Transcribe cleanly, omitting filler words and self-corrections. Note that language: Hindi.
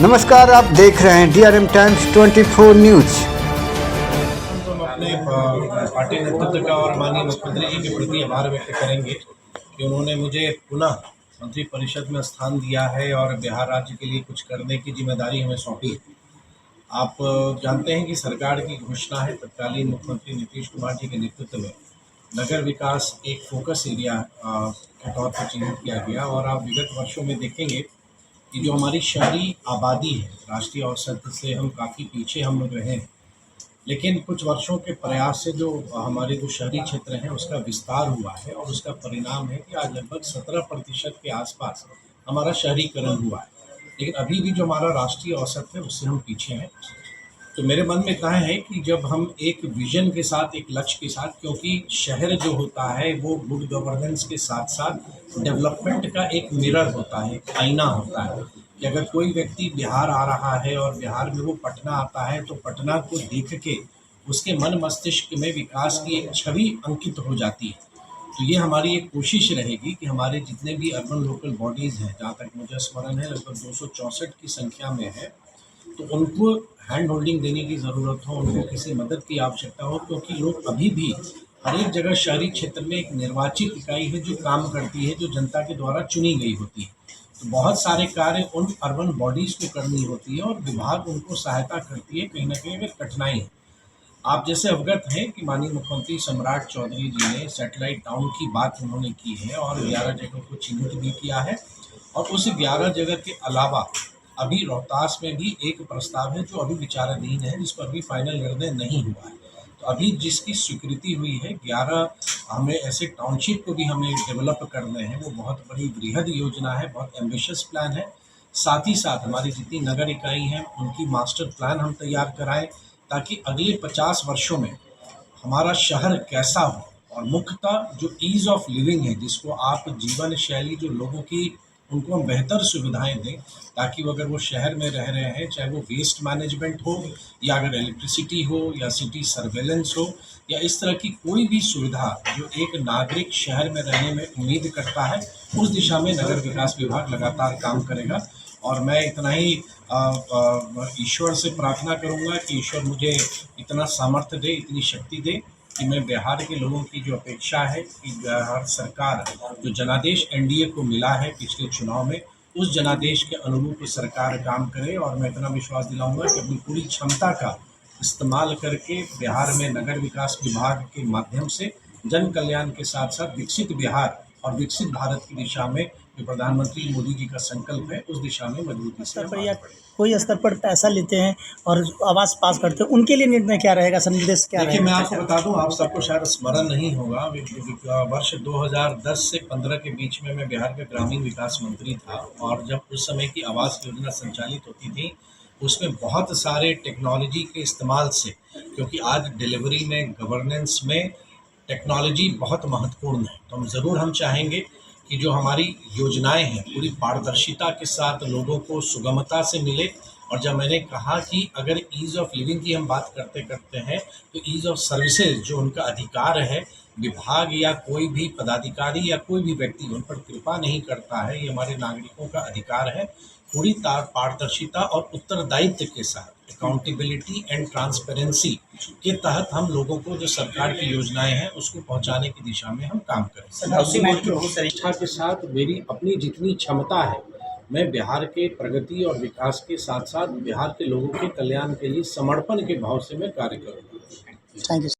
नमस्कार, आप देख रहे हैं DRM टाइम्स 24 न्यूज। हम अपने पार्टी नेतृत्व का और माननीय मुख्यमंत्री जी के प्रति आभार व्यक्त करेंगे कि उन्होंने मुझे पुनः मंत्री परिषद में स्थान दिया है और बिहार राज्य के लिए कुछ करने की जिम्मेदारी हमें सौंपी है। आप जानते हैं कि सरकार की घोषणा है, तत्कालीन मुख्यमंत्री नीतीश कुमार जी के नेतृत्व में नगर विकास एक फोकस एरिया के तौर पर चिन्हित किया गया। और आप विगत वर्षों में देखेंगे कि जो हमारी शहरी आबादी है, राष्ट्रीय औसत से हम काफ़ी पीछे हम लोग रहे हैं, लेकिन कुछ वर्षों के प्रयास से जो हमारे जो शहरी क्षेत्र हैं उसका विस्तार हुआ है और उसका परिणाम है कि आज लगभग 17% के आसपास हमारा शहरीकरण हुआ है। लेकिन अभी भी जो हमारा राष्ट्रीय औसत है उससे हम पीछे हैं। तो मेरे मन में कहा है कि जब हम एक विजन के साथ, एक लक्ष्य के साथ, क्योंकि शहर जो होता है वो गुड गवर्नेंस के साथ साथ डेवलपमेंट का एक मिरर होता है, एक आईना होता है कि अगर कोई व्यक्ति बिहार आ रहा है और बिहार में वो पटना आता है तो पटना को देख के उसके मन मस्तिष्क में विकास की एक छवि अंकित हो जाती है। तो ये हमारी एक कोशिश रहेगी कि हमारे जितने भी अर्बन लोकल बॉडीज़ हैं, जहाँ तक मुझे स्मरण है लगभग 264 की संख्या में है, तो उनको हैंड होल्डिंग देने की ज़रूरत हो, उनको किसी मदद की आवश्यकता हो, क्योंकि लोग अभी भी हर एक जगह शहरी क्षेत्र में एक निर्वाचित इकाई है जो काम करती है, जो जनता के द्वारा चुनी गई होती है। तो बहुत सारे कार्य उन अर्बन बॉडीज़ को करनी होती है और विभाग उनको सहायता करती है। कहीं ना कहीं अगर कठिनाई है, आप जैसे अवगत हैं कि माननीय मुख्यमंत्री सम्राट चौधरी जी ने सैटेलाइट टाउन की बात उन्होंने की है और 11 जगह को चिन्हित भी किया है। और उस 11 जगह के अलावा अभी रोहतास में भी एक प्रस्ताव है जो अभी विचाराधीन है, जिस पर अभी फाइनल निर्णय नहीं हुआ है। तो अभी जिसकी स्वीकृति हुई है, 11 हमें ऐसे टाउनशिप को भी हमें डेवलप करने हैं। वो बहुत बड़ी बृहद योजना है, बहुत एम्बिशियस प्लान है। साथ ही साथ हमारी जितनी नगर इकाई हैं उनकी मास्टर प्लान हम तैयार कराएं, ताकि अगले 50 वर्षों में हमारा शहर कैसा हो। और मुख्यतः जो ईज़ ऑफ लिविंग है, जिसको आप जीवन शैली जो लोगों की, उनको हम बेहतर सुविधाएं दें, ताकि वो अगर वो शहर में रह रहे हैं, चाहे वो वेस्ट मैनेजमेंट हो या अगर इलेक्ट्रिसिटी हो या सिटी सर्वेलेंस हो या इस तरह की कोई भी सुविधा जो एक नागरिक शहर में रहने में उम्मीद करता है, उस दिशा में नगर विकास विभाग लगातार काम करेगा। और मैं इतना ही ईश्वर से प्रार्थना करूंगा कि ईश्वर मुझे इतना सामर्थ्य दे, इतनी शक्ति दे कि मैं बिहार के लोगों की जो अपेक्षा है कि बिहार सरकार जो जनादेश एनडीए को मिला है पिछले चुनाव में, उस जनादेश के अनुरूप सरकार काम करे। और मैं इतना विश्वास दिलाऊंगा कि अपनी पूरी क्षमता का इस्तेमाल करके बिहार में नगर विकास विभाग के माध्यम से जन कल्याण के साथ साथ विकसित बिहार और विकसित भारत की दिशा में जो प्रधानमंत्री मोदी जी का संकल्प है, उस दिशा में मजबूती से स्तर पर हम या आगे बढ़ें। कोई स्तर पर पैसा लेते हैं और आवास पास करते हैं, उनके लिए निर्णय क्या रहेगा, संदेश क्या देखिए, मैं रहेगा? आपको बता दूं, आप सबको शायद स्मरण नहीं होगा, वर्ष 2010 से 15 के बीच में मैं बिहार का ग्रामीण विकास मंत्री था। और जब उस समय की आवास योजना संचालित होती थी, उसमें बहुत सारे टेक्नोलॉजी के इस्तेमाल से, क्योंकि आज डिलीवरी में, गवर्नेंस में टेक्नोलॉजी बहुत महत्वपूर्ण है, तो हम चाहेंगे कि जो हमारी योजनाएं हैं पूरी पारदर्शिता के साथ लोगों को सुगमता से मिले। और जब मैंने कहा कि अगर ईज़ ऑफ लिविंग की हम बात करते करते हैं, तो ईज़ ऑफ सर्विसेज जो उनका अधिकार है, विभाग या कोई भी पदाधिकारी या कोई भी व्यक्ति उन पर कृपा नहीं करता है, ये हमारे नागरिकों का अधिकार है। पूरी पारदर्शिता और उत्तरदायित्व के साथ अकाउंटेबिलिटी एंड ट्रांसपेरेंसी के तहत हम लोगों को जो सरकार की योजनाएं हैं उसको पहुंचाने की दिशा में हम काम करें। इच्छा के साथ मेरी अपनी जितनी क्षमता है, मैं बिहार के प्रगति और विकास के साथ साथ बिहार के लोगों के कल्याण के लिए समर्पण के भाव से मैं कार्य करूँगा। Thank you.